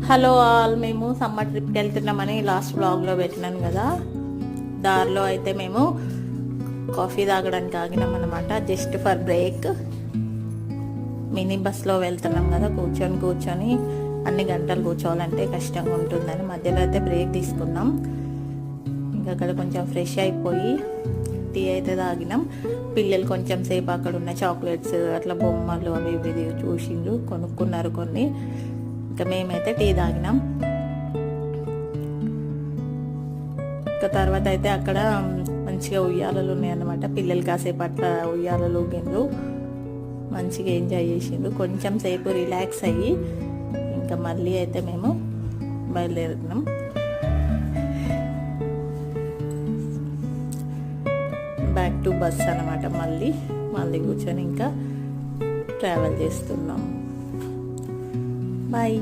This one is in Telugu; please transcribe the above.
హలో ఆల్, మేము సమ్మర్ ట్రిప్కి వెళ్తున్నామని లాస్ట్ వ్లాగ్లో పెట్టినాను కదా. దారిలో అయితే మేము కాఫీ తాగడానికి ఆగినాం అనమాట, జస్ట్ ఫర్ బ్రేక్. మినీ బస్లో వెళ్తున్నాం కదా, కూర్చొని అన్ని గంటలు కూర్చోవాలంటే కష్టంగా ఉంటుందని మధ్యలో అయితే బ్రేక్ తీసుకున్నాం. ఇంకా అక్కడ కొంచెం ఫ్రెష్ అయిపోయి టీ అయితే తాగినాం. పిల్లలు కొంచెం సేపు అక్కడ ఉన్న చాక్లెట్స్ అట్లా బొమ్మలు అవి ఇవి చూసిండ్రు, కొనుక్కున్నారు కొన్ని. ఇంకా మేమైతే టీ తాగినాం. ఇంకా తర్వాత అయితే అక్కడ మంచిగా ఉయ్యాలలు ఉన్నాయన్నమాట. పిల్లలు కాసేపు అట్లా ఉయ్యాలలు ఊగిండ్రు, మంచిగా ఎంజాయ్ చేసిండ్రు. కొంచెం సేపు రిలాక్స్ అయ్యి ఇంకా మళ్ళీ అయితే మేము బయలుదేరుతున్నాం. బ్యాక్ టు బస్ అనమాట. మళ్ళీ కూర్చొని ఇంకా ట్రావెల్ చేస్తున్నాం. బాయ్.